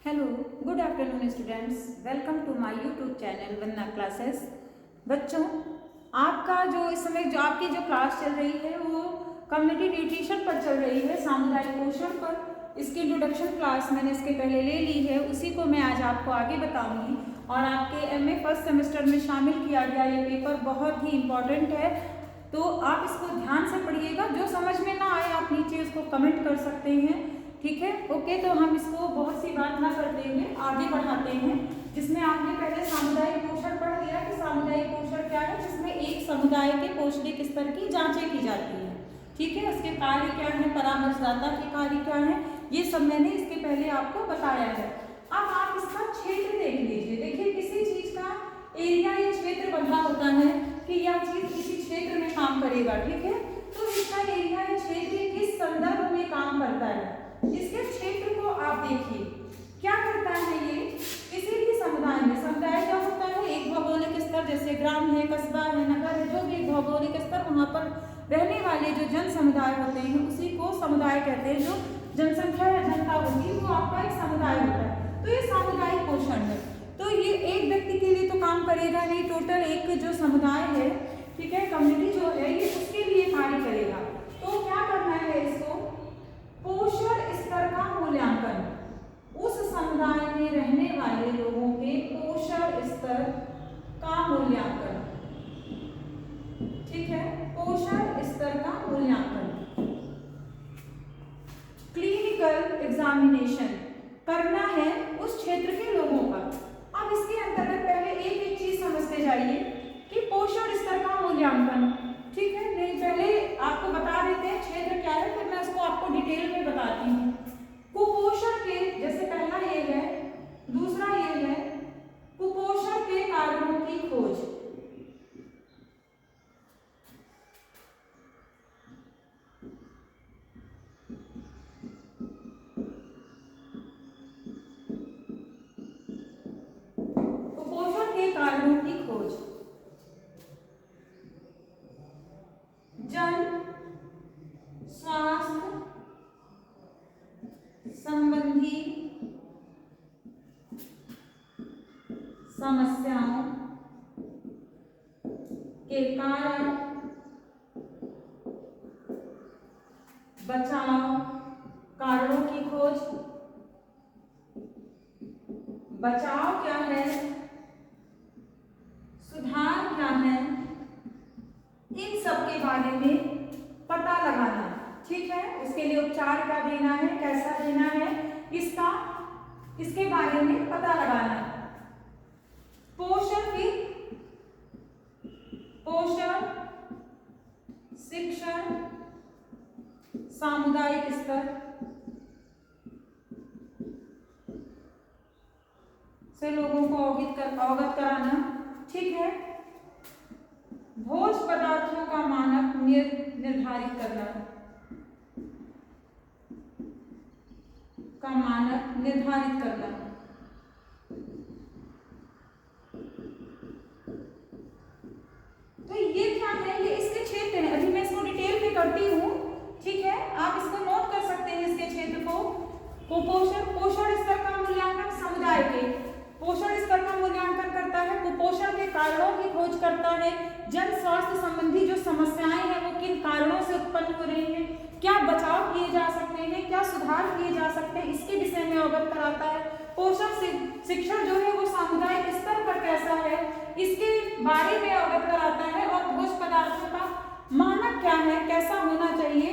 Hello, good afternoon students. Welcome to my YouTube channel Vandana classes. बच्चों, आपका जो इस समय जो आपकी जो क्लास चल रही है वो कम्युनिटी न्यूट्रिशन पर चल रही है, सामुदायिक पोषण पर। इसकी इंट्रोडक्शन क्लास मैंने इसके पहले ले ली है, उसी को मैं आज आपको आगे बताऊंगी। और आपके एमए फर्स्ट सेमेस्टर में शामिल किया गया ये पेपर बहुत ही इम्पॉर्टेंट है, तो आप इसको ध्यान से पढ़िएगा। जो समझ में ना आए आप नीचे उसको कमेंट कर सकते हैं, ठीक है। ओके, तो हम इसको बहुत सी बात ना करते हुए आगे बढ़ाते हैं, जिसमें आपने पहले सामुदायिक पोषण पढ़ लिया कि सामुदायिक पोषण क्या है, जिसमें एक समुदाय के पौष्टिक स्तर की जांचें की जाती है, ठीक है। उसके कार्य क्या है, परामर्शदाता के कार्य क्या है, ये सब मैंने इसके पहले आपको बताया है। अब आप इसका क्षेत्र देख लीजिए। देखिए, किसी चीज का एरिया या क्षेत्र बंधा होता है कि यह चीज किसी क्षेत्र में काम करेगा, ठीक है। तो इसका एरिया या क्षेत्र किस संदर्भ में काम करता है, इसके क्षेत्र को आप देखिए क्या करता है। ये किसी भी समुदाय में, समुदाय क्या होता है, एक भौगोलिक स्तर, जैसे ग्राम है, कस्बा है, नगर है, जो भी एक भौगोलिक स्तर, वहां पर रहने वाले जो जन समुदाय होते हैं उसी को समुदाय कहते हैं। जो जनसंख्या या जनता होती है वो आपका एक समुदाय होता है। तो ये सामुदायिक पोषण है। तो ये एक व्यक्ति के लिए तो काम करेगा नहीं, टोटल एक जो समुदाय है, ठीक है, कम्युनिटी जो है, ये उसके लिए कार्य करेगा। तो क्या करना है इसको, पोषण स्तर का मूल्यांकन, उस समुदाय में रहने वाले लोगों के पोषण स्तर का मूल्यांकन, ठीक है, पोषण स्तर का मूल्यांकन। क्लिनिकल एग्जामिनेशन करना है उस क्षेत्र के लोगों का। अब इसके अंतर्गत पहले एक एक चीज समझते जाइए कि पोषण स्तर का मूल्यांकन, ठीक है। नहीं, पहले आपको बता देते हैं क्षेत्र क्या है, फिर मैं उसको आपको डिटेल में बताती हूँ। कुपोषण के, जैसे पहला ये है, दूसरा ये है कुपोषण के कारणों की खोज। कुपोषण के कारणों की खोज, जन स्वास्थ्य संबंधी समस्याओं के कारण बचाव, कारणों की खोज, बचाव क्या है, सुधार क्या है, इन सब के बारे में पता लगाना, ठीक है। उसके लिए उपचार क्या देना है, कैसा देना है, इसके बारे में पता लगाना। पोषण शिक्षण, सामुदायिक स्तर से लोगों को अवगत कराना, ठीक है। भोज्य पदार्थों का मानक निर्धारित करना, तो ये क्या है, ये इसके क्षेत्र हैं। अभी मैं इसको डिटेल में करती हूँ, ठीक है। आप इसको नोट कर सकते हैं, इसके क्षेत्र को। पोषण स्तर का मूल्यांकन समुदाय के पोषण स्तर का मूल्यांकन करता है, कुपोषण के कारणों की खोज करता है, जन स्वास्थ्य संबंधी जो समस्याएं हैं वो किन कारणों से उत्पन्न हो रही हैं, क्या बचाव किए जा सकते हैं, क्या सुधार किए जा सकते हैं, इसके विषय में अवगत कराता है। पोषण शिक्षण जो है वो सामुदायिक स्तर पर कैसा है, इसके बारे में अवगत कराता है। और भोज्य पदार्थों का मानक क्या है, कैसा होना चाहिए,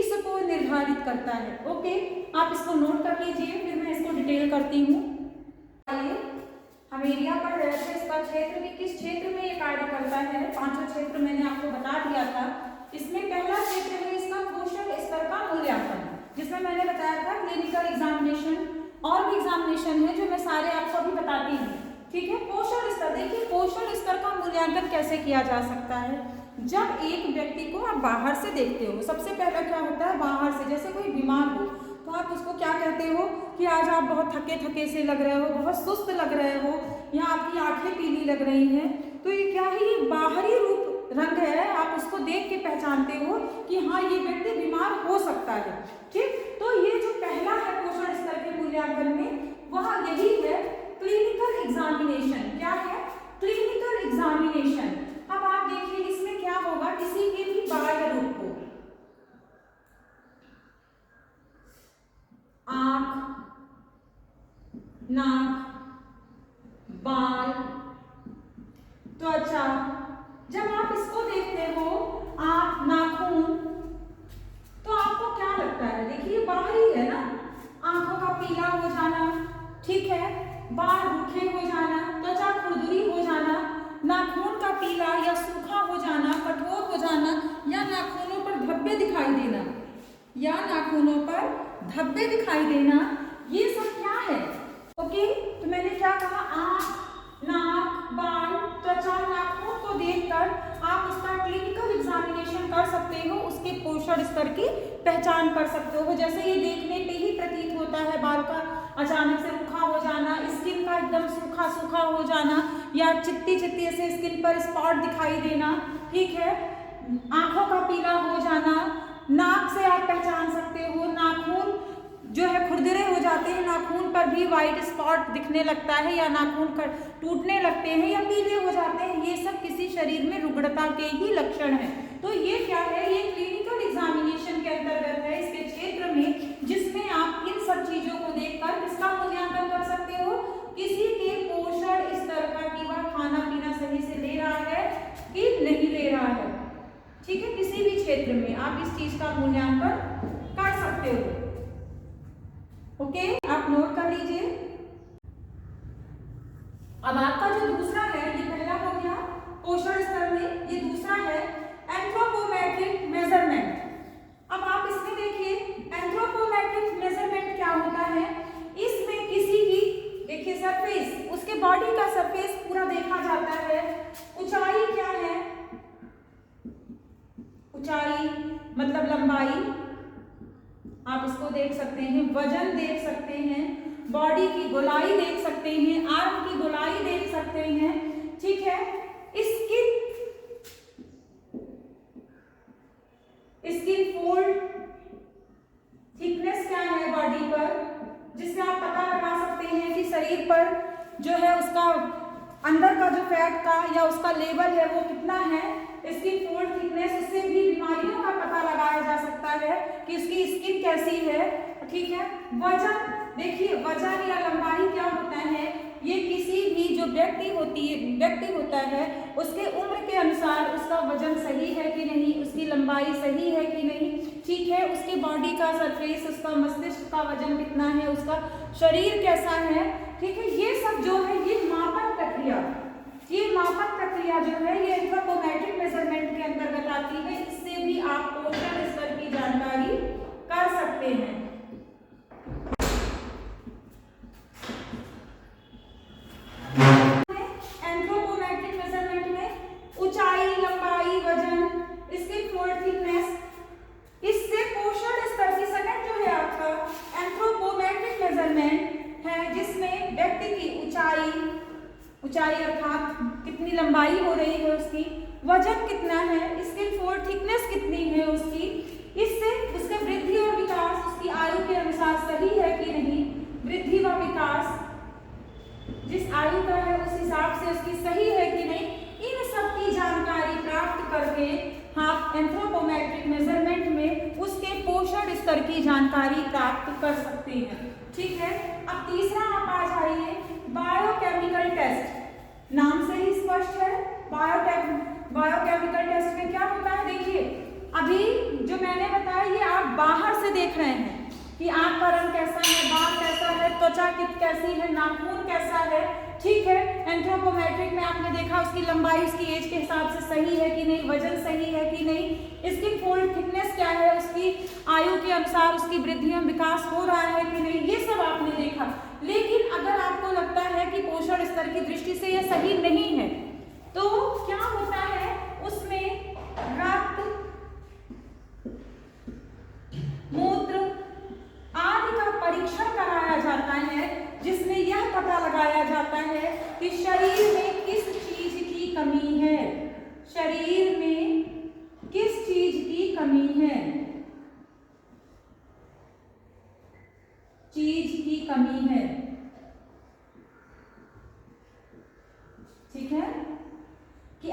इसको निर्धारित करता है। ओके, आप इसको नोट कर लीजिए, फिर मैं इसको डिटेल करती हूँ। हम एरिया पढ़ रहे थे, इसका क्षेत्र में किस क्षेत्र में ये कार्य करता है, पांचों क्षेत्र मैंने आपको बता दिया था। इसमें पहला क्षेत्र है इसका पोषण स्तर का मूल्यांकन, जिसमें मैंने बताया था क्लिनिकल एग्जामिनेशन, और भी एग्जामिनेशन है जो मैं सारे आपको अभी बताती हूँ, ठीक है। पोषण स्तर, देखिए पोषण स्तर का मूल्यांकन कैसे किया जा सकता है। जब एक व्यक्ति को आप बाहर से देखते हो, सबसे पहला क्या होता है, बाहर से जैसे कोई बीमार हो तो आप उसको क्या कहते हो कि आज आप बहुत थके थके से लग रहे हो, बहुत सुस्त लग रहे हो, या आपकी आंखें पीली लग रही हैं। तो ये क्या है, ये बाहरी रूप रंग है, आप उसको देख के पहचानते हो कि हाँ ये व्यक्ति बीमार हो सकता है, ठीक। तो ये जो पहला है पोषण स्तर के मूल्यांकन में, वह एग्जामिनेशन। अब आप देखिए इसमें क्या होगा, किसी के भी बाह्य रूप को, आंख, नाक, बाल, त्वचा, जब आप इसको देखते हो आंख, नाखून, तो आपको क्या लगता है, देखिए बाहरी है ना, आंखों का पीला हो जाना, ठीक है, बाल रूखे हो जाना, त्वचा खुरदुरी हो जाना, नाखून का पीला या सूखा हो जाना, कठोर हो जाना, या नाखूनों पर धब्बे दिखाई देना, या नाखूनों पर धब्बे दिखाई देना, ये सब क्या है। ओके, तो मैंने क्या कहा, आंख, नाक, बाल, त्वचा, नाखून को देखकर आप उसका क्लिनिकल एग्जामिनेशन कर सकते हो, उसके पोषण स्तर की पहचान कर सकते हो। जैसे ये देखने पे ही प्रतीत होता है, बाल का अचानक से रूखा हो जाना, स्किन का एकदम सूखा सूखा हो जाना, या चित्ती चित्ती ऐसे स्किन पर स्पॉट दिखाई देना, ठीक है, आंखों का पीला हो जाना, नाक से आप पहचान सकते हो, नाखून जो है खुरदरे हो जाते हैं, नाखून पर भी वाइट स्पॉट दिखने लगता है, या नाखून टूटने लगते हैं या पीले हो जाते हैं, ये सब किसी शरीर में रुग्णता के ही लक्षण है। तो ये क्या है, ये क्लिनिकल एग्जामिनेशन के अंतर्गत है, इसके क्षेत्र में, जिसमें आप इन सब चीजों को देखकर किसका मूल्यांकन कर सकते हो, किसी के पोषण स्तर का, कि वह खाना पीना सही से ले रहा है कि नहीं ले रहा है, ठीक है, किसी भी क्षेत्र में आप इस चीज का मूल्यांकन कर सकते हो। ओके, आप नोट कर लीजिए। अब आपका जो दूसरा है, ये पहला हो गया पोषण स्तर में, ये दूसरा है एंथ्रोपोमेट्रिक मेजरमेंट। अब आप इसमें देखिए एंथ्रोपोमेट्रिक मेजरमेंट क्या होता है, इसमें किसी की देखिए सरफेस, उसके बॉडी का सरफेस पूरा देखा जाता है। ऊंचाई क्या है, ऊंचाई मतलब लंबाई, आप इसको देख सकते हैं, वजन देख सकते हैं, बॉडी की गोलाई देख सकते हैं, आर्म की गोलाई देख सकते हैं, ठीक है, स्किन फोल्ड थिकनेस क्या है बॉडी पर, जिससे आप पता लगा सकते हैं कि शरीर पर जो है उसका अंदर का जो फैट का या उसका लेवल है वो कितना है। स्किन फोल्ड थिकनेस, उससे भी बीमारियों का पता लगाया जा सकता है कि उसकी स्किन कैसी है, ठीक है। वजन, देखिए वजन या लंबाई क्या होता है, ये किसी भी जो व्यक्ति होता है उसके उम्र के अनुसार उसका वजन सही है कि नहीं, उसकी लंबाई सही है कि नहीं, ठीक है, उसके बॉडी का सरफेस, उसका मस्तिष्क का वजन कितना है, उसका शरीर कैसा है, ठीक है, ये सब जो है ये मापन प्रक्रिया, ये मापन प्रक्रिया जो है ये एंथ्रोपोमेट्रिक मेजरमेंट के अंतर्गत आती है। इससे भी आप पोषण स्तर की जानकारी कर सकते हैं। एंथ्रोपोमेट्रिक मेजरमेंट में ऊंचाई, लंबाई, वजन, स्किन फोल्ड थिकनेस, इससे पोषण स्तर की सेकंड जो है आपका एंथ्रोपोमेट्रिक मेजरमेंट है, जिसमें व्यक्ति की ऊंचाई अर्थात कितनी लंबाई हो रही है उसकी, वजन कितना है, स्किन फोल्ड थिकनेस कितनी है उसकी, इससे उसके वृद्धि और विकास उसकी आयु के अनुसार सही है कि नहीं, वृद्धि व विकास जिस आयु का है उस हिसाब से उसकी सही है कि नहीं, इन सब की जानकारी प्राप्त करके आप एंथ्रोपोमेट्रिक मेजरमेंट में उसके पोषण स्तर की जानकारी प्राप्त कर सकते हैं, ठीक है। अब तीसरा आप आ जाइए, बायोकेमिकल टेस्ट, नाम से ही स्पष्ट है, बायोकेमिकल टेस्ट में क्या होता है, देखिए अभी जो मैंने बताया ये आप बाहर से देख रहे हैं कि आंख का रंग कैसा है, बाल कैसा है, त्वचा कैसी है, नाखून कैसा है, ठीक है। एंथ्रोपोमेट्रिक में आपने देखा उसकी लंबाई उसकी एज के हिसाब से सही है कि नहीं, वजन सही है कि नहीं, स्किन फोल्ड थिकनेस क्या है, उसकी आयु के अनुसार उसकी वृद्धि एवं विकास हो रहा है कि नहीं, ये सब आपने देखा। लेकिन अगर आपको लगता है कि पोषण स्तर की दृष्टि से यह सही नहीं है, तो क्या होता है, उसमें रक्त, मूत्र आदि का परीक्षण कराया जाता है, जिसमें यह पता लगाया जाता है कि शरीर में किस चीज की कमी है, शरीर में किस चीज की कमी है, चीज की कमी है, ठीक है, कि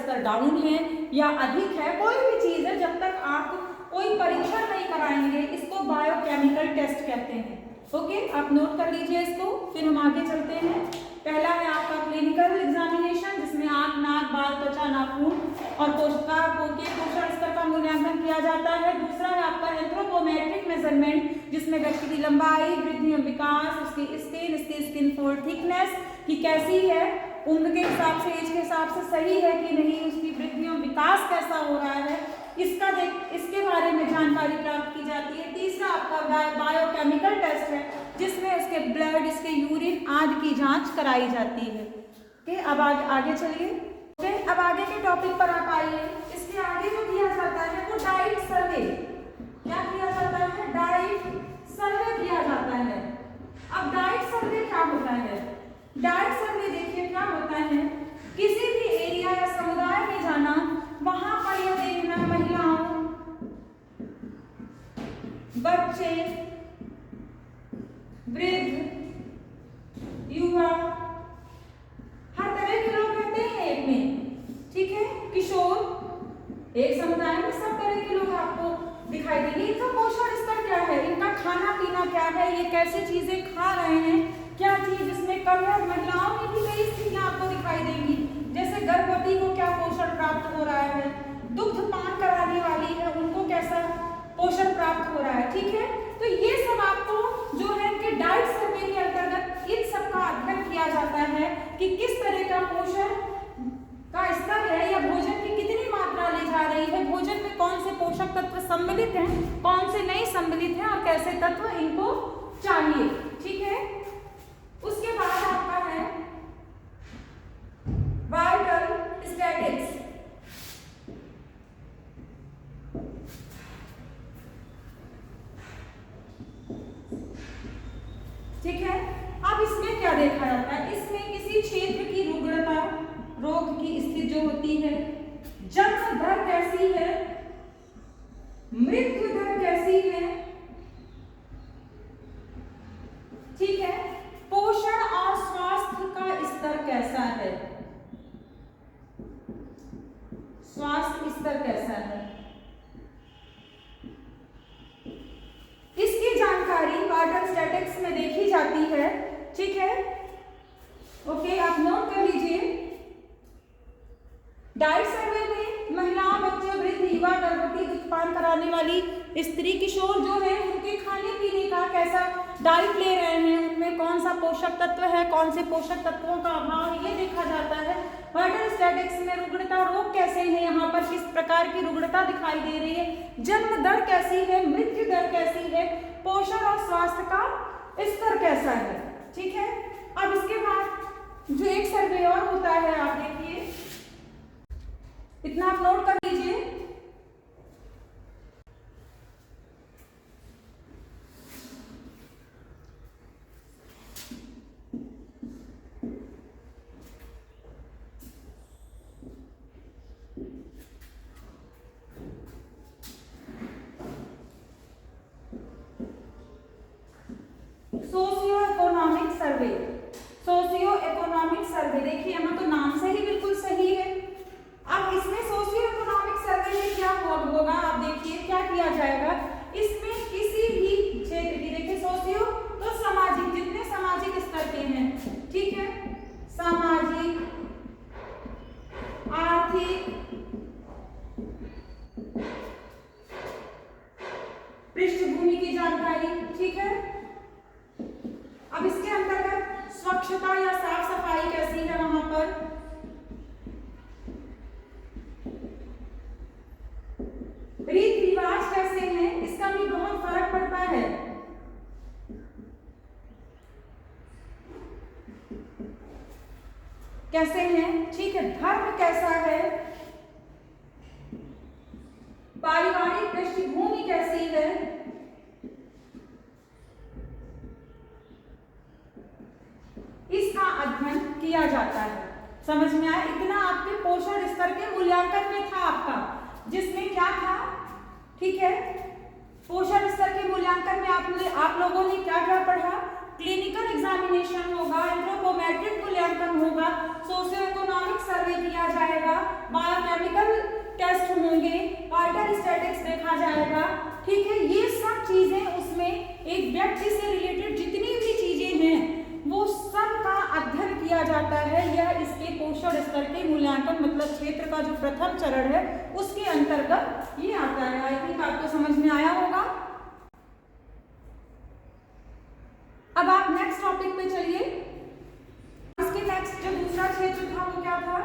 स्तर डाउन है या अधिक है, कोई भी चीज है, जब तक आप कोई परीक्षण नहीं कराएंगे, इसको बायोकेमिकल टेस्ट कहते हैं। ओके, आप नोट कर लीजिए इसको, फिर हम आगे चलते हैं। पहला है आपका क्लिनिकल एग्जामिनेशन, जिसमें आंख, नाक, बाल, त्वचा, नाखून और कोशिका के पोषण स्तर का मूल्यांकन किया जाता है। दूसरा है आपका एंथ्रोपोमेट्रिक मेजरमेंट, जिसमें व्यक्ति की लंबाई, वृद्धि एवं विकास, उसकी स्किन फोल्ड थिकनेस की कैसी है, उम्र के हिसाब से, एज के हिसाब से सही है कि नहीं, उसकी वृद्धि एवं विकास कैसा हो रहा है, इसके बारे में जानकारी प्राप्त की जाती है। तीसरा आपका बायोकेमिकल टेस्ट है, जिसमें उसके ब्लड, इसके यूरिन आदि की जांच कराई जाती है। ओके, अब आगे चलिए। ओके, अब आगे के टॉपिक पर आप आइए। इसके आगे जो किया जाता है वो डाइट सर्वे। क्या किया जाता है? डाइट सर्वे किया जाता है। अब डाइट सर्वे क्या होता है? डाइट सर्वे देखिए क्या होता है, किसी भी एरिया या समुदाय में जाना, वहां पर यह देखना महिलाओं, बच्चे, वृद्ध, युवा, हर तरह के लोग रहते हैं एक में, ठीक है, किशोर, एक समुदाय में सब तरह के लोग आपको दिखाई देंगे। इनका पोषण स्तर क्या है, इनका खाना पीना क्या है, ये कैसे चीजें खा रहे हैं, क्या चीज इसमें कम है। महिलाओं में भी कई स्थितियां आपको दिखाई देंगी, जैसे गर्भवती को क्या पोषण प्राप्त हो रहा है, दुग्ध पान कराने वाली है उनको कैसा पोषण प्राप्त हो रहा है, ठीक है। तो ये सब आपको जो है इनके डाइट सर्वे के अंतर्गत इन सब का अध्ययन किया जाता है कि किस तरह का पोषण का स्तर है या भोजन की कितनी मात्रा ली जा रही है, भोजन में कौन से पोषक तत्व सम्मिलित हैं, कौन से नहीं सम्मिलित हैं और कैसे तत्व इनको चाहिए, ठीक है। उसके बाद आपका है वाइटल स्टैटिक्स। ठीक है, अब इसमें क्या देखा जाता है, इसमें किसी क्षेत्र की रुग्णता, रोग की स्थिति जो होती है, जन्म दर कैसी है, मृत्यु दर कैसी है, ठीक है, पोषण और स्वास्थ्य का स्तर कैसा है, स्वास्थ्य स्तर कैसा है, इसकी जानकारी वाइटल स्टैटिक्स में देखी जाती है, ठीक है। ओके, आप नोट कर लीजिए। डाइट सर्वे में महिलाओं, बच्चे, वृद्ध, युवा, गर्भवती, दुग्धपान कराने वाली स्त्री, किशोर जो है उनके खाने पीने का कैसा डाइट ले रहे हैं, उनमें कौन सा पोषक तत्व है, कौन से पोषक तत्वों का अभाव है, ये देखा जाता है। वाइटल स्टैटिक्स में रुग्णता, रोग कैसे हैं, यहाँ पर किस प्रकार की रुग्णता दिखाई दे रही है, जन्म दर कैसी है, मृत्यु दर कैसी है, पोषण और स्वास्थ्य का स्तर कैसा है, ठीक है। अब इसके बाद जो एक सर्वे और होता है, आप देखिए, इतना आप नोट कर लीजिए। Socio economic survey, socio economic survey देखिए यहाँ तो नाम से ही बिल्कुल सही है। अब इसमें सोशियो इकोनॉमिक सर्वे में क्या होगा, आप देखिए क्या किया जाएगा, इसमें किसी भी क्षेत्र की, देखिए सोशियो तो सामाजिक, जितने सामाजिक स्तर के हैं, ठीक है, सामाजिक, आर्थिक, पृष्ठभूमि की जानकारी, ठीक है। अब इसके अंतर्गत स्वच्छता या साफ सफाई कैसी है वहां पर, रीति रिवाज कैसे हैं, इसका भी बहुत फर्क पड़ता है। कैसे हैं, ठीक है, धर्म कैसा है, पारिवारिक पृष्ठभूमि कैसी है, इसका अध्ययन किया जाता है। समझ में आया? इतना आपके पोषण स्तर के मूल्यांकन में था आपका, जिसमें क्या था, ठीक है, पोषण स्तर के मूल्यांकन में आप लोगों ने क्या क्या पढ़ा, क्लिनिकल एग्जामिनेशन होगा, एंथ्रोपोमेट्रिक मूल्यांकन होगा, सोशियो इकोनॉमिक सर्वे किया जाएगा, बायोकेमिकल टेस्ट होंगे, वाटर स्टैटिक्स देखा जाएगा। ठीक है, ये सब चीजें उसमें एक व्यक्ति से रिलेटेड जितनी भी चीजें हैं वो सब का अध्ययन किया जाता है। यह इसके पोषण स्तर के मूल्यांकन मतलब क्षेत्र का जो प्रथम चरण है उसके अंतर्गत ये आता है। आई थिंक आपको समझ में आया होगा। अब आप नेक्स्ट टॉपिक पे चलिए। इसके नेक्स्ट जो दूसरा क्षेत्र था वो क्या था?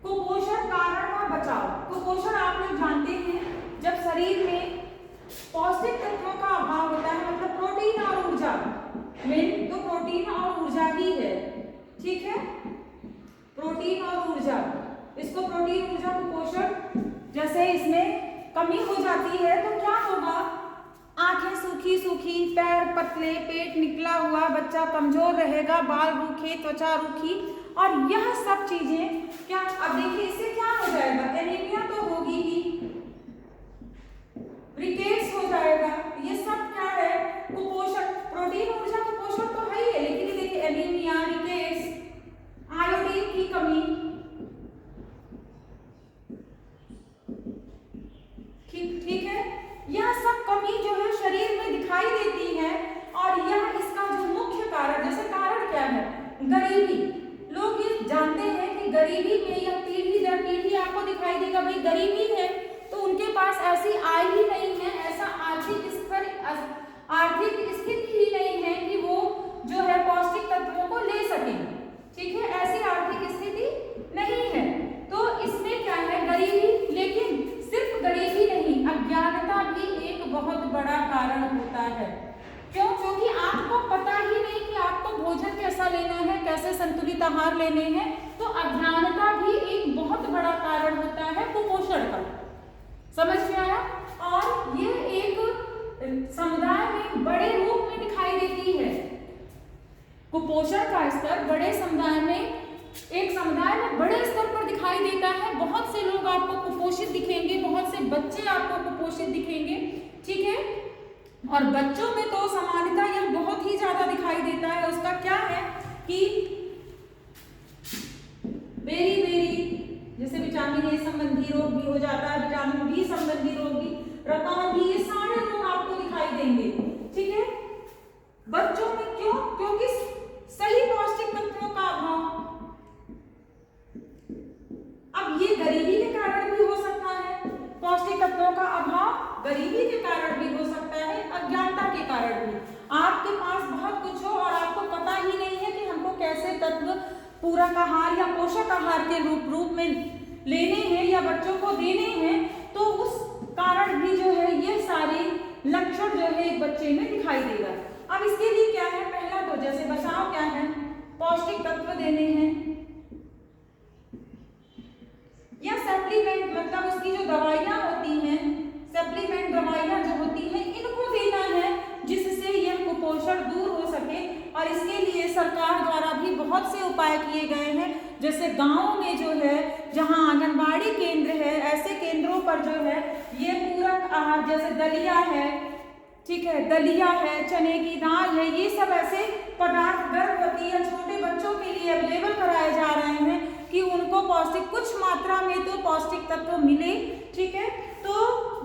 कुपोषण कारण व बचाव। कुपोषण आप लोग जानते हैं जब शरीर में पौष्टिक तत्वों का अभाव होता है, मतलब प्रोटीन और ऊर्जा, मेन तो प्रोटीन और ऊर्जा ही है। ठीक है, प्रोटीन और ऊर्जा, इसको प्रोटीन ऊर्जा कुपोषण, जैसे इसमें कमी हो जाती है तो क्या होगा? आंखें सूखी सूखी, पैर पतले, पेट निकला हुआ, बच्चा कमजोर रहेगा, बाल रूखे, त्वचा रूखी, और यह सब चीजें क्या, अब देखिए इससे क्या हो जाएगा? एनीमिया तो होगी ही, रिकेट्स हो जाएगा, ये सब क्या है? कुपोषण। प्रोटीन ऊर्जा कुपोषण तो है ही है, लेकिन देखिए एनीमिया, रिकेट्स, आयोडीन की कमी, ठीक है, यह सब कमी जो है शरीर में दिखाई देती है। और यह इसका जो मुख्य कारण, जैसे कारण क्या है? गरीबी। लोग ये जानते हैं कि गरीबी में यह पीढ़ी दर पीढ़ी आपको दिखाई देगा, भाई गरीबी है तो उनके पास ऐसी आय ही नहीं है, ऐसा आर्थिक स्थिति ही नहीं है कि वो जो है पौष्टिक तत्वों को ले सके। ठीक है, ऐसी आर्थिक स्थिति नहीं है, तो इसमें क्या है? गरीबी। लेकिन सिर्फ गरीबी नहीं, अज्ञानता भी एक बहुत बड़ा कारण होता है। क्यों? क्योंकि आपको पता ही नहीं कि आपको भोजन कैसा लेना है, कैसे संतुलित आहार लेने हैं, तो अज्ञानता भी एक बहुत बड़ा कारण होता है कुपोषण का। समझ में आया? और ये एक समुदाय में बड़े रूप में दिखाई देती है। कुपोषण का स्तर बड़े समुदाय में, एक समुदाय में बड़े स्तर पर दिखाई देता है। बहुत से लोग आपको कुपोषित दिखेंगे, बहुत से बच्चे आपको कुपोषित दिखेंगे। ठीक है, और बच्चों में तो सामान्यतः यह बहुत ही ज्यादा दिखाई देता है। उसका क्या है कि बेरी जैसे विटामिन ए संबंधी रोग भी हो जाता है, विटामिन बी संबंधी रोग भी, रतौंध भी, ये सारे रोग आपको दिखाई देंगे। ठीक है, बच्चों में क्यों? क्योंकि सही पौष्टिक तत्वों का अभाव। अब ये गरीबी के कारण भी हो सकता है, पौष्टिक तत्वों का अभाव गरीबी के कारण भी हो सकता है, अज्ञानता के कारण भी। आपके पास बहुत कुछ हो और आपको पता ही नहीं है कि हमको कैसे तत्व पूरक आहार या पोषक आहार के रूप में लेने हैं या बच्चों को देने हैं, तो उस कारण भी जो है ये सारे लक्षण जो है एक बच्चे में दिखाई देगा। अब इसके लिए क्या है? पहला तो जैसे बचाव क्या है? पौष्टिक तत्व देने हैं या सप्लीमेंट, मतलब उसकी जो दवाइयां होती हैं, सप्लीमेंट दवाइयां जो होती हैं, इनको देना है जिससे यह कुपोषण दूर हो सके। और इसके लिए सरकार द्वारा भी बहुत से उपाय किए गए हैं। जैसे गाँव में जो है, जहाँ आंगनबाड़ी केंद्र है, ऐसे केंद्रों पर जो है ये पूरक आहार, जैसे दलिया है, ठीक है, दलिया है, चने की दाल है, ये सब ऐसे पदार्थ गर्भवती या छोटे बच्चों के लिए अवेलेबल कराए जा रहे हैं कि उनको पौष्टिक, कुछ मात्रा में तो पौष्टिक तत्व मिले। ठीक है, तो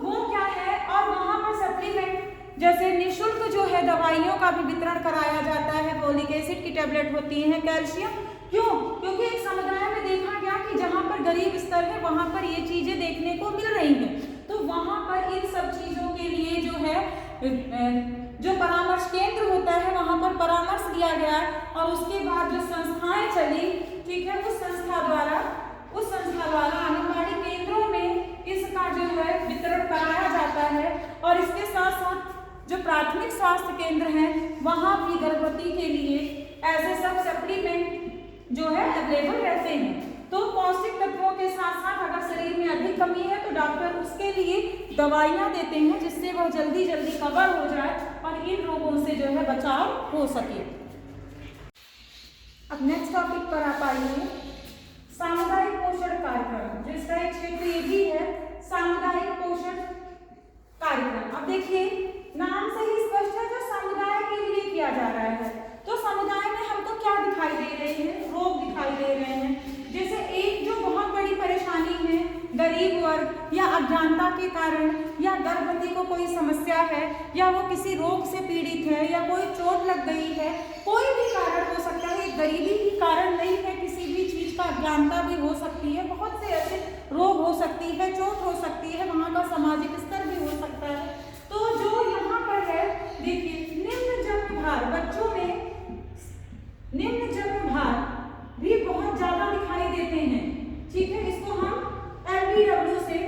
वो क्या है? और वहाँ पर सप्लीमेंट जैसे निःशुल्क जो है दवाइयों का भी वितरण कराया जाता है। फोलिक एसिड की टैबलेट होती है, कैल्शियम। क्यों? क्योंकि एक समुदाय में देखा गया कि जहाँ पर गरीब स्तर है वहाँ पर ये चीजें देखने को मिल रही हैं, तो वहाँ पर इन सब चीजों के लिए जो है जो परामर्श केंद्र होता है वहाँ पर परामर्श दिया गया। और उसके बाद जो संस्थाएं चली, ठीक है, उस संस्था द्वारा आंगनबाड़ी केंद्रों में इसका जो है वितरण कराया जाता है। और इसके साथ साथ जो प्राथमिक स्वास्थ्य केंद्र हैं वहाँ भी गर्भवती के लिए ऐसे सब सप्लीमेंट जो है अवेलेबल रहते हैं। तो पौष्टिक तत्वों के साथ साथ अगर शरीर में अधिक कमी है तो डॉक्टर उसके लिए दवाइयाँ देते हैं जिससे वह जल्दी कवर हो जाए और इन रोगों से जो है बचाव हो सके। अब नेक्स्ट टॉपिक पर आप आइए, सामुदायिक पोषण कार्यक्रम, जिसका एक क्षेत्र ये भी है, सामुदायिक पोषण कार्यक्रम। अब देखिए नाम से ही स्पष्ट है, जो समुदाय के लिए किया जा रहा है। गरीब वर्ग या अज्ञानता के कारण या गर्भवती को कोई समस्या है या वो किसी रोग से पीड़ित है या कोई चोट लग गई है, कोई भी कारण हो सकता है, गरीबी ही कारण नहीं है, किसी भी चीज का अज्ञानता भी हो सकती है, बहुत से ऐसे रोग हो सकती है, चोट हो सकती है, वहाँ का सामाजिक स्तर भी हो सकता है। तो जो यहाँ पर है देखिए, निम्न जन्म भार, बच्चों में निम्न जन्म भार भी बहुत ज्यादा दिखाई देते हैं, ठीक है। इसको हम LBW से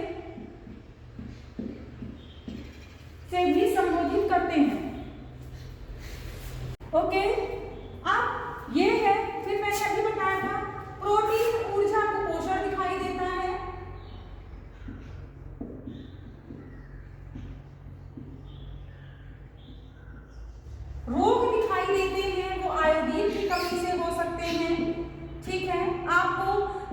भी संबोधित करते हैं। ओके, अब ये है, फिर मैंने अभी बताया था प्रोटीन ऊर्जा को पोषण दिखाई देता है, रोग दिखाई देते हैं, वो आयोडीन की कमी से हो सकते हैं, ठीक है। आपको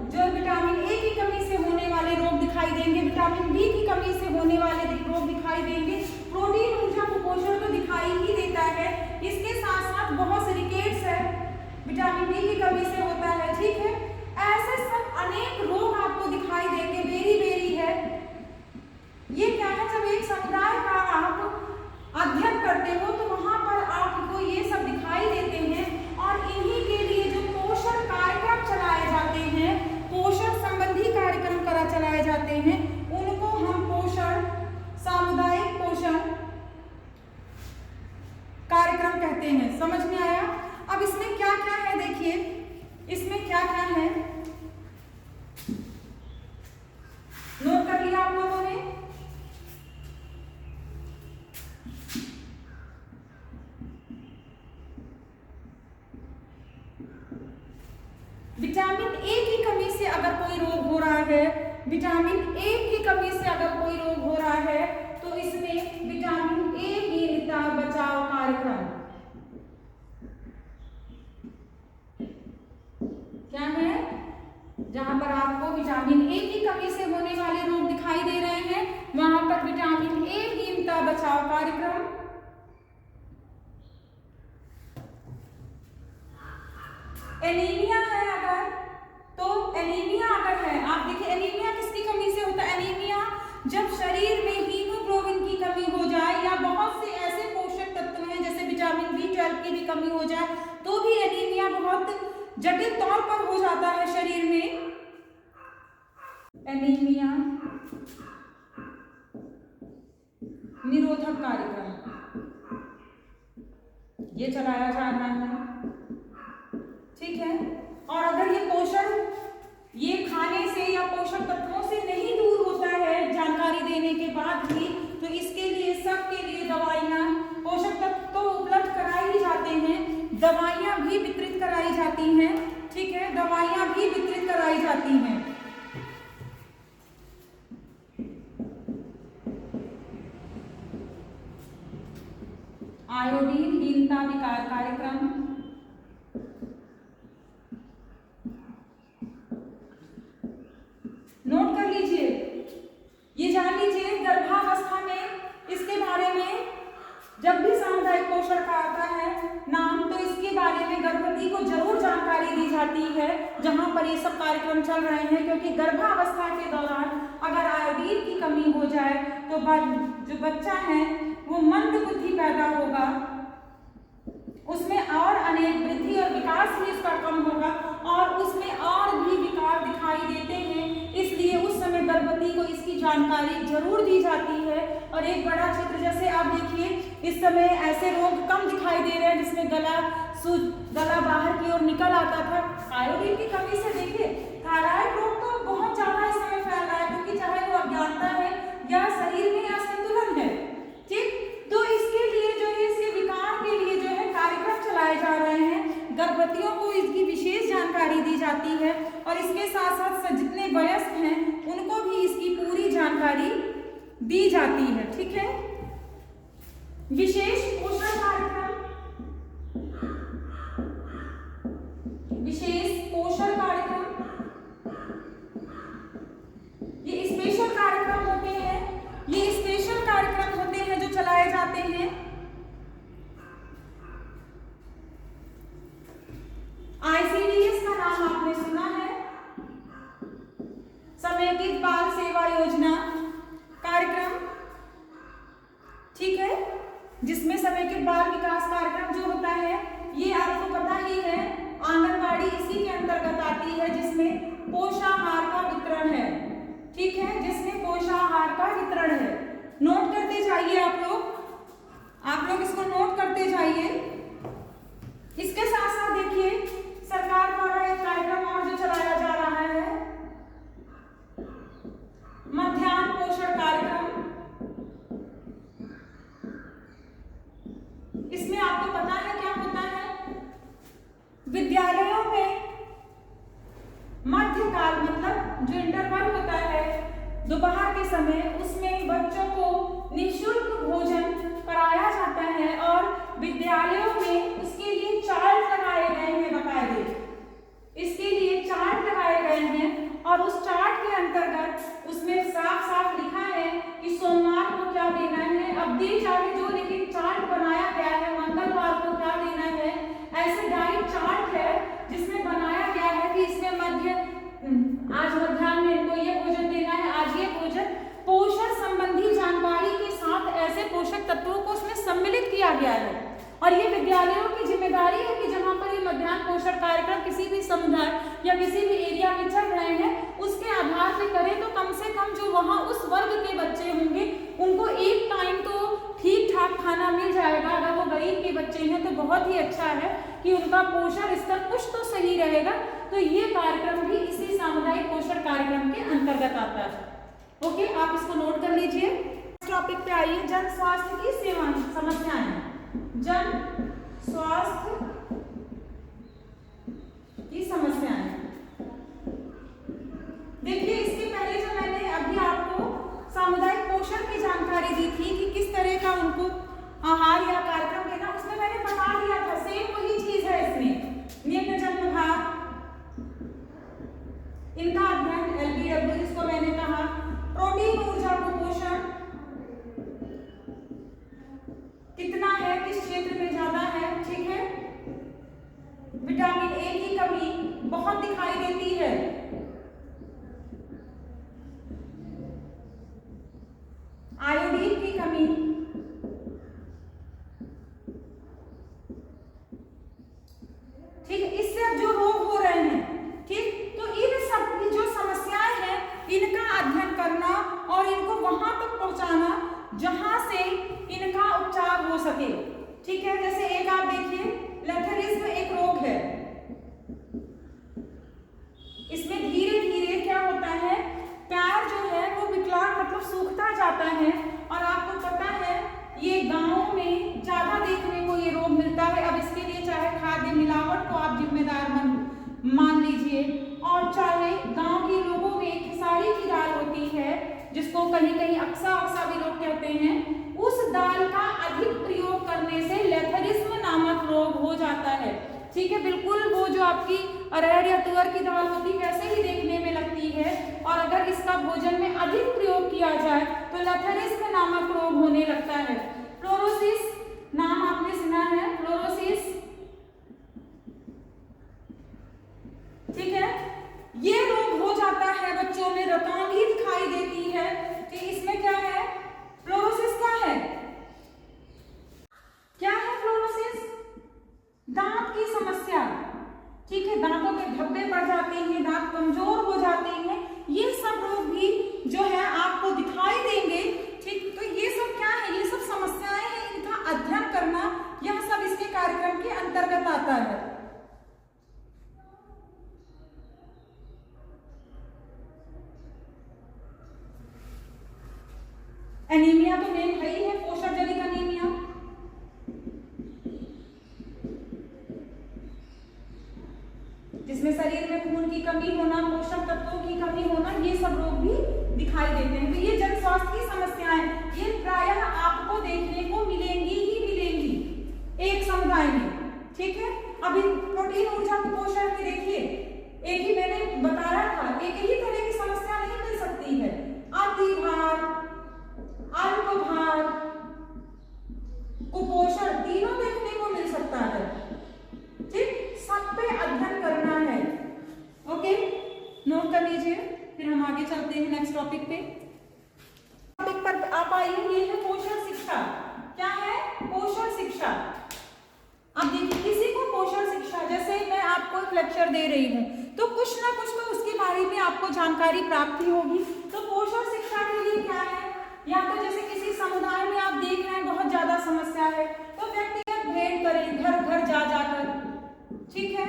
जो विटामिन ए की कमी से होने वाले रोग दिखाई देंगे, विटामिन बी की कमी से होने वाले रोग दिखाई देंगे, प्रोटीन ऊर्जा कुपोषण तो दिखाई ही देता है। इसके साथ साथ बहुत से रिकेट्स है, विटामिन डी की कमी से होता है, ठीक है। ऐसे सब अनेक रोग आपको दिखाई देंगे, बेरी बेरी है। ये क्या है, जब एक समुदाय का आप अध्ययन करते हो तो वहां पर आपको ये सब दिखाई देते हैं, और इन्हीं के लिए जो पोषण कार्यक्रम चलाए जाते हैं, पोषण संबंधी कार्यक्रम चलाए जाते हैं, उनको हम पोषण, सामुदायिक पोषण कार्यक्रम कहते हैं। समझ में आया? अब इसमें क्या क्या है देखिए, इसमें क्या क्या है नोट कर लिया आप लोगों ने? विटामिन ए की कमी से अगर कोई रोग हो रहा है, विटामिन ए की कमी से अगर कोई रोग हो रहा है, तो इसमें विटामिन ए हीनता बचाव कार्यक्रम क्या है, जहां पर आपको विटामिन ए की कमी से होने वाले रोग दिखाई दे रहे हैं, वहां पर विटामिन ए हीनता बचाव कार्यक्रम। एनीमिया है अगर, तो एनीमिया अगर है, आप देखिए एनीमिया किसकी कमी से होता है? एनीमिया जब शरीर में हीमोग्लोबिन की कमी हो जाए या बहुत से ऐसे पोषक तत्व हैं जैसे विटामिन B12 की भी कमी हो जाए, तो भी एनीमिया बहुत जटिल तौर पर हो जाता है शरीर में। एनीमिया निरोधक कार्यक्रम ये चलाया जा रहा है, ठीक है। और अगर ये पोषण ये खाने से या पोषक तत्वों से नहीं दूर होता है जानकारी देने के बाद भी, तो इसके लिए सबके लिए दवाइयाँ, पोषक तत्व तो उपलब्ध कराए ही जाते हैं, दवाइयाँ भी वितरित कराई जाती हैं, ठीक है, दवाइयाँ भी वितरित कराई जाती हैं। आयोडीन हीनता विकार कार्यक्रम, नोट कर लीजिए, ये जान लीजिए गर्भावस्था में इसके बारे में जब भी सामुदायिक पोषण का आता है नाम, तो इसके बारे में गर्भवती को जरूर जानकारी दी जाती है जहां पर ये सब कार्यक्रम चल रहे हैं, क्योंकि गर्भावस्था के दौरान अगर आयोडीन की कमी हो जाए तो जो बच्चा है वो मंद बुद्धि पैदा होगा, उसमें और अनेक वृद्धि और विकास भी इसका कम होगा और उसमें और भी विकार दिखाई देते हैं। इसलिए उस समय गर्भवती को इसकी जानकारी जरूर दी जाती है। और एक बड़ा चित्र जैसे आप देखिए, इस समय ऐसे रोग कम दिखाई दे रहे हैं जिसमें गला बाहर की ओर निकल आता था आयोडीन की कमी से। देखिए थायराइड रोग तो बहुत ज्यादा इस समय फैल रहा है, क्योंकि चाहे वो अज्ञानता है या शरीर में असंतुलन है, ठीक। तो इसके लिए जो है, इसके विकार के लिए जो है कार्यक्रम चलाए जा रहे हैं, गर्भवतियों को इसकी विशेष जानकारी दी जाती है और इसके साथ साथ जितने वयस्क हैं उनको भी इसकी पूरी जानकारी दी जाती है, ठीक है। विशेष पोषण कार्यक्रम, विशेष पोषण कार्यक्रम, ये स्पेशल कार्यक्रम होते हैं, ये स्पेशल कार्यक्रम होते हैं जो चलाए जाते हैं। ICDS का नाम आपने सुना है, समेकित बाल सेवा ठीक है, जिसमें समेकित बाल विकास कार्यक्रम जो होता है ये आपको पता ही है, आंगनबाड़ी इसी के अंतर्गत आती है, जिसमें पोषाहार का वितरण है। ठीक है, जिसमें पोषाहार का वितरण है। नोट करते जाइए आप लोग इसको नोट करते जाइए। इसके साथ साथ देखिए सरकार द्वारा एक कार्यक्रम और जो चलाया जा रहा है, मध्याह्न पोषण कार्यक्रम। इसमें आपको पता है क्या होता है, विद्यालयों में मध्यकाल मतलब जो इंटरवल होता है दोपहर के समय, उसमें बच्चों को निःशुल्क भोजन कराया जाता है और विद्यालयों में उसके लिए चार्ट लगाए गए हैं बकायदे। इसके लिए चार्ट लगाए गए हैं और उस चार्ट के अंतर्गत उसमें साफ साफ लिखा है कि सोमवार को क्या देना है, अब दी जाए जो, लेकिन चार्ट बनाया गया है मंगलवार को क्या देना है। ऐसे डाइट चार्ट है जिसमें बनाया गया है कि इसमें आज मध्याह्न में इनको ये भोजन देना है, आज ये भोजन। पोषण संबंधी जानकारी के साथ ऐसे पोषक तत्वों को उसमें सम्मिलित किया गया है और ये विद्यालयों की जिम्मेदारी है कि जहां पर ये मध्याह्न पोषण कार्यक्रम किसी भी समुदाय या किसी भी एरिया में चल रहे हैं उसके आधार पे करें, तो कम से कम जो वहां उस वर्ग के बच्चे होंगे उनको एक टाइम तो ठीक ठाक खाना मिल जाएगा। अगर वो गरीब के बच्चे हैं तो बहुत ही अच्छा है कि उनका पोषण स्तर कुछ तो सही रहेगा। तो ये कार्यक्रम भी इसी सामुदायिक पोषण कार्यक्रम के अंतर्गत आता है। ओके, आप इसको नोट कर लीजिए। टॉपिक पे आइए, जन स्वास्थ्य की सेवा समस्याएं। जन स्वास्थ्य की समस्याएं। देखिए इसके पहले जो मैंने अभी आपको सामुदायिक पोषण की जानकारी दी थी कि किस तरह का उनको आहार या कार्यक्रम देना, उसमें मैंने बता दिया था, सेम वही चीज है इसमें। निम्न जन्म भार, इनका अध्ययन LBW जिसको मैंने कहा, प्रोटीन ऊर्जा कुपोषण कितना है, किस क्षेत्र में ज्यादा है। ठीक है, विटामिन A की कमी बहुत दिखाई देती है। आयोडीन की कमी, ठीक है, इससे जो रोग हो रहे हैं, ठीक, तो इन सब की जो समस्याएं हैं इनका अध्ययन करना और इनको वहां तक पहुंचाना जहां से इनका उपचार हो सके। ठीक है, जैसे एक आप देखिए लेथरिज्म एक रोग है, इसमें धीरे धीरे क्या होता है, पैर जो है वो विकलांग मतलब सूखता जाता है और आपको पता है ये गांवों में ज्यादा देखने को ये रोग मिलता है। अब इसके लिए चाहे खाद्य मिलावट को आप जिम्मेदार मान लीजिए, और चाहे गांव के लोगों में खेसारी की दाल होती है जिसको कहीं कहीं अक्सा भी लोग कहते हैं, उस दाल का अधिक प्रयोग करने से लेथरिज्म नामक रोग हो जाता है। ठीक है, बिल्कुल वो जो आपकी अरहर या तुअर की दाल होती है वैसे ही देखने में लगती है, और अगर इसका भोजन में अधिक प्रयोग किया जाए तो लेथरिज्म नामक रोग होने लगता है। फ्लोरोसिस नाम आपने सुना है, फ्लोरोसिस। ठीक है, ये रोग हो जाता है बच्चों में, रतौंधी दिखाई देती है कि इसमें क्या है, फ्लोरोसिस क्या है, क्या है फ्लोरोसिस, दांत की समस्या। ठीक है, दांतों के धब्बे पड़ जाते हैं, दांत कमजोर हो जाते हैं, ये सब रोग भी जो है आपको दिखाई देंगे। ठीक, तो ये सब क्या है, ये सब समस्याएं हैं, इनका अध्ययन करना यह सब इसके कार्यक्रम के अंतर्गत आता है। एनीमिया तो मेन है ही है, पोषण जनित एनीमिया। जिसमें शरीर में खून की कमी होना, पोषक तत्वों की कमी होना, ये सब रोग भी दिखाई देते हैं। तो ये जन स्वास्थ्य की समस्याएं ये प्रायः आपको देखने को मिलेंगी ही मिलेंगी एक समुदाय में। ठीक है, अभी प्रोटीन ऊर्जा कुपोषण में देखिए एक ही मैंने बताया था, एक ही तरह की समस्या नहीं मिल सकती है। अति भार, अल्प भार, कुपोषण तीनों देखने को मिल सकता है। ठीक, सब पे अध्ययन करना है। ओके, नोट कर लीजिए, फिर हम आगे चलते हैं नेक्स्ट टॉपिक पे। टॉपिक पर आप आइए, ये है पोषण शिक्षा। दे रही हूँ, तो कुछ ना कुछ तो उसके बारे में आपको जानकारी प्राप्त ही होगी। तो पोषण शिक्षा के लिए क्या है, या तो जैसे किसी समुदाय में आप देख रहे हैं बहुत ज्यादा समस्या है, तो व्यक्तिगत भेंट करें घर घर जा जाकर, ठीक है।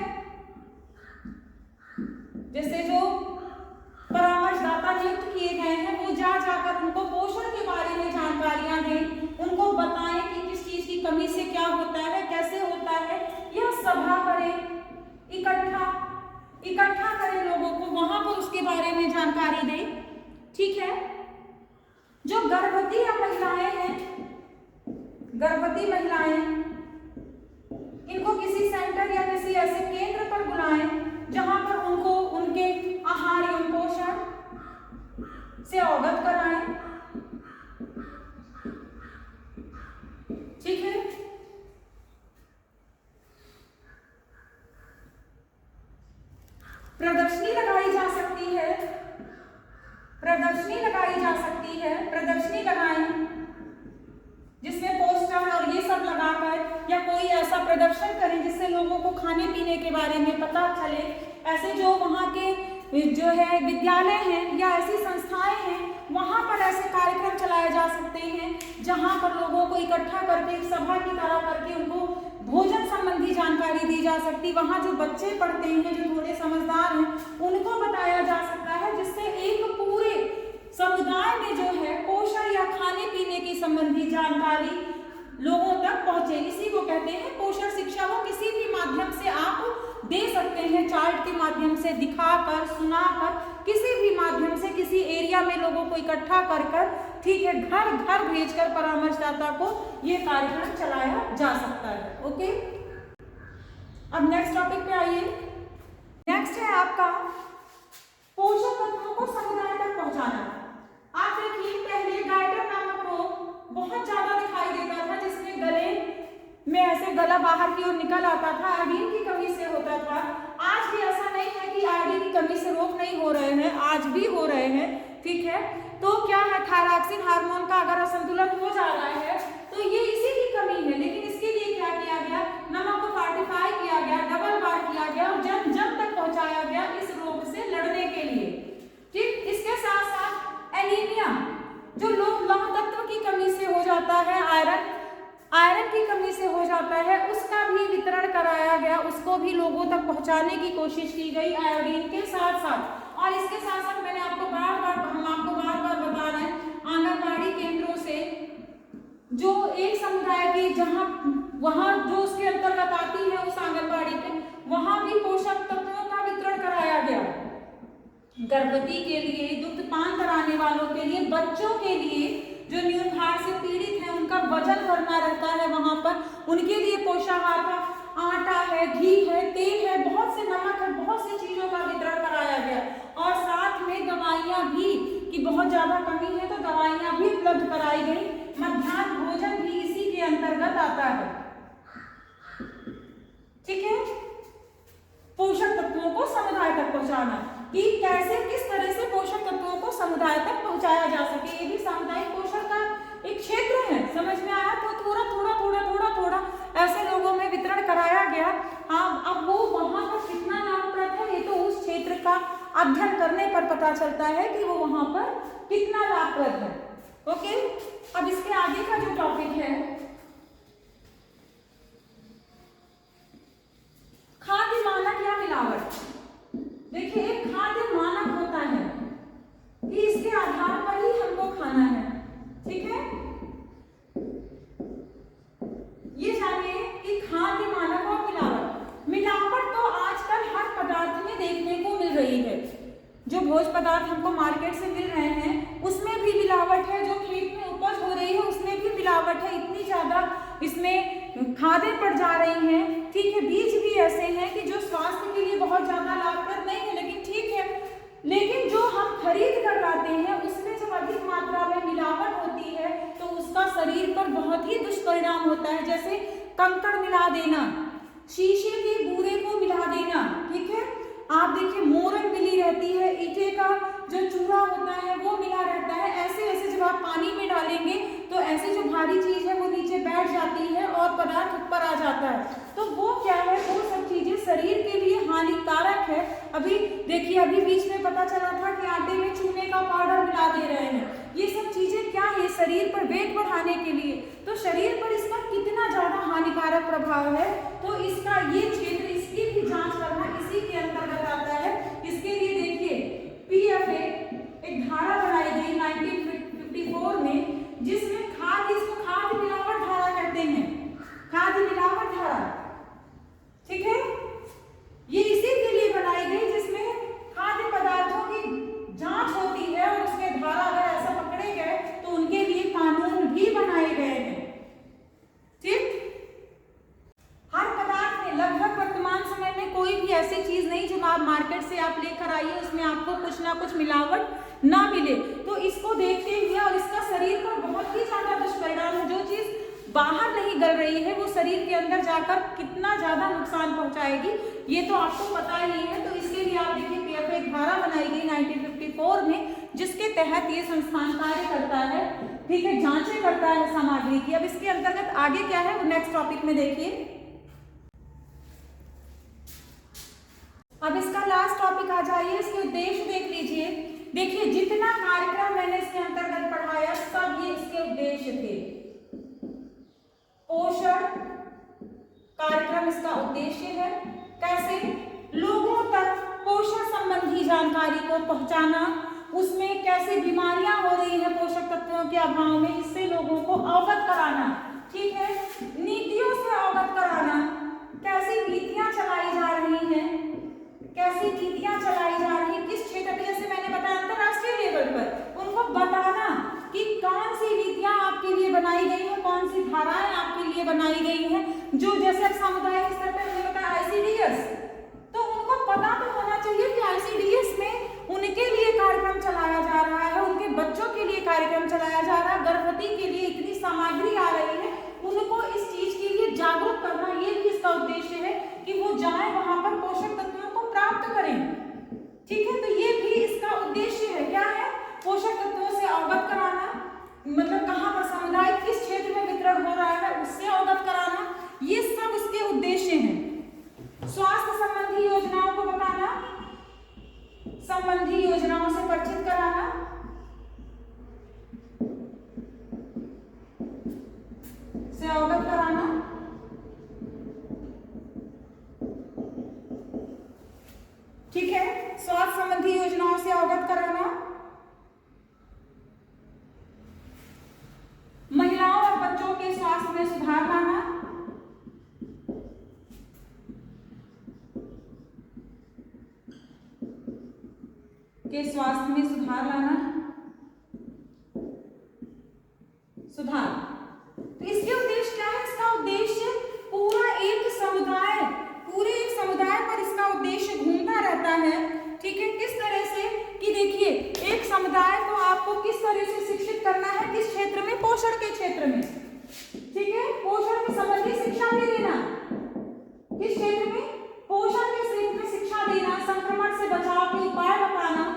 जैसे जो परामर्शदाता नियुक्त किए गए हैं वो जा जाकर उनको पोषण के बारे में जानकारियां दें, उनको बताएं कि किस चीज की कमी से क्या होता है, कैसे होता है। यह सभा करें, इकट्ठा करें लोगों को, वहां पर उसके बारे में जानकारी दें, ठीक है। जो गर्भवती या महिलाएं हैं, गर्भवती महिलाएं, इनको किसी सेंटर या किसी ऐसे केंद्र पर बुलाएं जहां पर उनको उनके आहार एवं पोषण से अवगत कराएं, ठीक है। प्रदर्शनी लगाई जा सकती है, प्रदर्शनी लगाएं जिसमें पोस्टर और ये सब लगाकर, या कोई ऐसा प्रदर्शन करें जिससे लोगों को खाने पीने के बारे में पता चले। ऐसे जो वहाँ के जो है विद्यालय हैं या ऐसी संस्थाएं हैं, वहाँ पर ऐसे कार्यक्रम चलाए जा सकते हैं जहाँ पर लोगों को इकट्ठा करके सभा की तरह करके उनको भोजन संबंधी जानकारी दी जा सकती। वहाँ जो बच्चे पढ़ते हैं, जो थोड़े समझदार हैं, उनको बताया जा सकता है, जिससे एक पूरे समुदाय में जो है पोषण या खाने पीने की संबंधी जानकारी लोगों तक पहुंचे। इसी को कहते हैं पोषण शिक्षा। वो किसी भी माध्यम से आप दे सकते हैं, चार्ट के माध्यम से दिखाकर, सुनाकर, किसी भी माध्यम से किसी एरिया में लोगों को इकट्ठा कर, ठीक है, घर घर भेजकर परामर्शदाता को ये कार्यक्रम चलाया जा सकता है। ओके, अब नेक्स्ट टॉपिक पे आइए। नेक्स्ट है आपका पोषक तत्वों को समुदाय तक पहुंचाना। आप देखिए, पहले गाइडर नामक रोग बहुत ज्यादा दिखाई देता था, जिसमें गले में ऐसे गला बाहर की ओर निकल आता था, आयोडीन की कमी से होता था। आज भी ऐसा नहीं है कि आयोडीन की कमी से रोग नहीं हो रहे हैं, आज भी हो रहे हैं, ठीक है। तो क्या है, थायरॉक्सिन हार्मोन का अगर असंतुलन हो जा रहा है तो ये इसी की कमी है। लेकिन इसके लिए क्या किया गया, नमक को फोर्टिफाई किया गया, डबल बार किया गया और जन जन तक पहुंचाया गया इस रोग से लड़ने के लिए, ठीक। इसके साथ साथ एनीमिया, जो लौह तत्व की कमी से हो जाता है, आयरन की कमी से हो जाता है, उसका भी वितरण कराया गया, उसको भी लोगों तक पहुंचाने की कोशिश की गई आयोडीन के साथ साथ। और इसके साथ साथ मैंने आपको हम आपको बार बार बता रहे हैं, आंगनबाड़ी केंद्रों से जो एक समुदाय की जहां वहां जो उसके अंतर्गत आती है, उस आंगनबाड़ी के वहां भी पोषक तत्वों का वितरण कराया गया। गर्भवती के लिए, दुग्धपान कराने वालों के लिए, बच्चों के लिए जो न्यूनभार से पीड़ित हैं, उनका वजन करना रहता है, वहां पर उनके लिए पोषाहार का आटा है, घी है, तेल है, बहुत से नमक है, बहुत सी चीजों का वितरण कराया गया। और साथ में दवाइयां भी, कि बहुत ज्यादा कमी है तो दवाइयां भी उपलब्ध कराई गई। मध्याह्न भोजन भी इसी के अंतर्गत आता है, ठीक है। पोषक तत्वों को समुदाय तक पहुंचाना, कि कैसे किस तरह से पोषक तत्वों को समुदाय तक पहुंचाया जा सके, ये भी सामुदायिक पोषण का एक क्षेत्र है। समझ में आया? तो थोड़ा थोड़ा ऐसे लोगों में वितरण कराया गया। हाँ, अब वो वहां पर कितना लाभप्रद है, ये तो उस क्षेत्र का अध्ययन करने पर पता चलता है कि वो वहां पर कितना लाभप्रद है। ओके, अब इसके आगे का जो टॉपिक है, खाद्य मानक या मिलावट। देखिए, एक खाद्य मानक होता है कि इसके आधार पर ही हमको खाना है, ठीक है। ये जानिए कि खाद्य मानक और मिलावट तो आजकल हर पदार्थ में देखने को मिल रही है। जो भोज्य पदार्थ हमको मार्केट से मिल रहे हैं उसमें भी मिलावट है, जो खेत में उपज हो रही है उसमें भी मिलावट है। इतनी ज्यादा इसमें खादें पड़ जा रही हैं, ठीक है। बीज भी ऐसे हैं कि जो स्वास्थ्य के लिए बहुत ज्यादा लाभप्रद नहीं है, लेकिन ठीक है। लेकिन जो हम खरीद कर लाते हैं उसमें जब अधिक मात्रा में मिलावट होती है तो उसका शरीर पर बहुत ही दुष्परिणाम होता है। जैसे कंकड़ मिला देना, शीशे के बूरे को मिला देना, ठीक है। आप देखिए, मोरन मिली रहती है, ईंटे का जो चूरा होता है वो मिला रहता है। ऐसे जब आप पानी में डालेंगे तो ऐसे जो भारी चीज है वो नीचे बैठ जाती है और पदार्थ ऊपर आ जाता है। तो वो क्या है, वो सब चीजें शरीर के लिए हानिकारक है। अभी देखिए, अभी बीच में पता चला था कि आटे में चूने का पाउडर मिला दे रहे हैं। ये सब चीजें क्या है, शरीर पर वेट बढ़ाने के लिए, तो शरीर पर इसका कितना ज्यादा हानिकारक प्रभाव है, तो इसका ये क्षेत्र, इसकी भी जांच करना इसी के अंतर्गत आता है। इसके लिए देखिए PFA एक धारा बनाई गई 1954 में, जिसमें खाद्य, इसको खाद्य मिलावट धारा कहते हैं, खाद्य मिलावट धारा, ठीक है। ये इसी के लिए बनाई गई जिसमें खाद्य पदार्थों की जांच होती है और उसमें धारा अगर ऐसा पकड़े गए तो उनके लिए कानून भी बनाए गए हैं, ठीक। हर पदार्थ में लगभग वर्तमान समय में कोई भी ऐसी चीज नहीं जो आप मार्केट से आप लेकर आइए उसमें आपको कुछ ना कुछ मिलावट ना मिले, तो इसको देखते हुए और इसका शरीर पर बहुत ही ज्यादा दुष्परिणाम है। जो चीज बाहर नहीं गल रही है वो शरीर के अंदर जाकर कितना ज्यादा नुकसान पहुंचाएगी ये तो आपको पता ही है। तो इसके लिए आप देखिए PFA एक धारा बनाई गई 1954 में, जिसके तहत ये संस्थान कार्य करता है, ठीक है, जांचें करता है सामग्री की। अब इसके अंतर्गत आगे क्या है वो नेक्स्ट टॉपिक में देखिए। अब इसका लास्ट टॉपिक आ जाइए, इसके उद्देश्य देख लीजिए। देखिए जितना कार्यक्रम मैंने इसके अंतर्गत पढ़ाया सब ये इसके उद्देश्य थे। पोषण कार्यक्रम इसका उद्देश्य है, कैसे लोगों तक पोषण संबंधी जानकारी को पहुंचाना, उसमें कैसे बीमारियां हो रही हैं पोषक तत्वों के अभाव में, इससे लोगों को अवगत कराना, ठीक है। नीतियों से अवगत कराना, कैसी नीतियां चलाई जा रही हैं, कैसी नीतियां चलाई जा रही है किस क्षेत्र में, जैसे मैंने बताया अंतरराष्ट्रीय लेवल पर उनको बताना कि कौन सी नीतियां आपके लिए बनाई गई है, कौन सी धाराएं आपके लिए बनाई गई हैं, जो जैसे सामुदायिक स्तर पर मैंने बताया ICDS, तो उनको पता तो होना चाहिए कि ICDS में उनके लिए कार्यक्रम चलाया जा रहा है, उनके बच्चों के लिए कार्यक्रम चलाया जा रहा है, गर्भवती के लिए इतनी सामग्री आ रही है, उनको इस चीज के लिए जागरूक करना, ये भी इसका उद्देश्य है कि वो जाए वहां पर पोषक तत्वों को प्राप्त करें, ठीक है। तो ये भी इसका उद्देश्य है, क्या है, पोषक तत्वों से अवगत कराना, मतलब कहाँ पर समुदाय किस क्षेत्र में वितरण हो रहा है उससे अवगत कराना, ये सब उसके उद्देश्य हैं। स्वास्थ्य संबंधी योजनाओं को बताना, संबंधी योजनाओं से परिचित कराना, से अवगत कराना, ठीक है, स्वास्थ्य संबंधी योजनाओं से अवगत कराना, महिलाओं और बच्चों के स्वास्थ्य में सुधार लाना, स्वास्थ्य में सुधार लाना, सुधार। तो इसके उद्देश्य क्या है, इसका उद्देश्य पूरा एक समुदाय, पूरे एक समुदाय पर इसका उद्देश्य घूमता रहता है, ठीक है। किस तरह से कि देखिए एक समुदाय को आपको किस तरह से शिक्षित करना है, किस क्षेत्र में, पोषण के क्षेत्र में, ठीक है, पोषण के संबंधी शिक्षा भी देना, किस क्षेत्र में, पोषण के क्षेत्र में शिक्षा देना, संक्रमण से बचाव के उपाय बताना,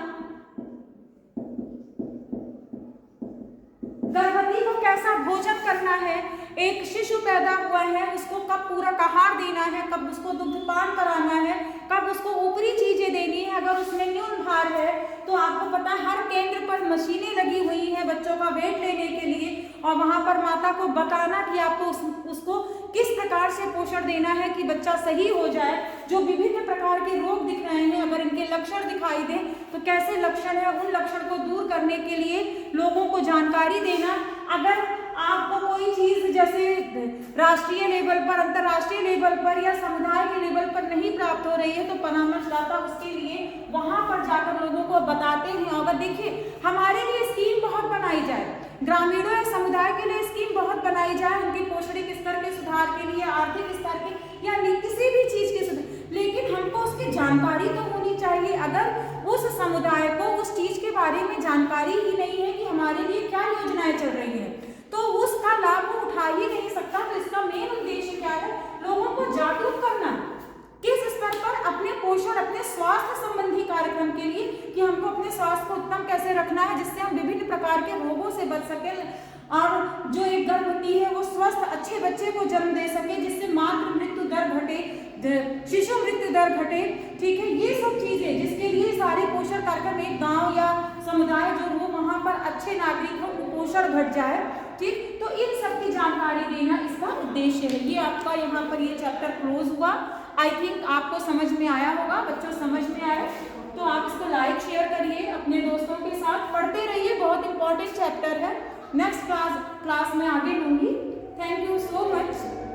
गर्भवती को कैसा भोजन करना है, एक शिशु पैदा हुआ है उसको कब पूरक आहार देना है, कब उसको दुग्धपान कराना है, कब उसको ऊपरी चीजें देनी है, अगर उसमें न्यून भार है तो आपको पता है हर केंद्र पर मशीनें लगी हुई हैं बच्चों का वेट लेने के लिए, और वहां पर माता को बताना कि आपको उसको किस प्रकार से पोषण देना है कि बच्चा सही हो जाए। जो विभिन्न प्रकार के रोग दिख रहे हैं अगर इनके लक्षण दिखाई दें तो कैसे लक्षण है, उन लक्षण को दूर करने के लिए लोगों को जानकारी देना। अगर आपको कोई चीज जैसे राष्ट्रीय लेवल पर, अंतर्राष्ट्रीय लेवल पर या समुदाय के लेवल पर नहीं प्राप्त हो रही है तो परामर्शदाता उसके लिए वहां पर जाकर लोगों को बताते हैं। अगर देखिए हमारे लिए स्कीम बहुत बनाई जाए, ग्रामीणों या समुदाय के लिए स्कीम बहुत बनाई जाए, उनके पोषणिक स्तर के सुधार के लिए, आर्थिक स्तर के या किसी भी चीज के सुधार, लेकिन हमको उसकी जानकारी तो होनी चाहिए। अगर उस समुदाय को उस चीज के बारे में जानकारी ही नहीं है कि हमारे लिए क्या योजनाएं चल रही है तो उसका लाभ वो उठा ही नहीं सकता। तो इसका मेन उद्देश्य क्या है, लोगों को जागरूक करना किस स्तर पर अपने पोषण, अपने स्वास्थ्य संबंधी कार्यक्रम के लिए कि हमको अपने स्वास्थ्य को उत्तम कैसे रखना है जिससे हम विभिन्न प्रकार के रोगों से बच सके और जो एक गर्भवती है वो स्वस्थ स्वस्थ अच्छे बच्चे को जन्म दे सके, जिससे मातृ मृत्यु दर घटे, शिशु मृत्यु दर घटे। ठीक है, ये सब चीजें जिसके लिए सारे पोषण कार्यक्रम, एक गांव या समुदाय जो हो वहां पर अच्छे नागरिक हो, कुपोषण घट जाए। ठीक, तो इन सब की जानकारी देना इसका उद्देश्य है। ये आपका यहाँ पर ये चैप्टर क्लोज हुआ। आई थिंक आपको समझ में आया होगा। बच्चों समझ में आए तो आप इसको लाइक शेयर करिए, अपने दोस्तों के साथ पढ़ते रहिए, बहुत इंपॉर्टेंट चैप्टर है। नेक्स्ट क्लास में आगे लूंगी। Thank you so much.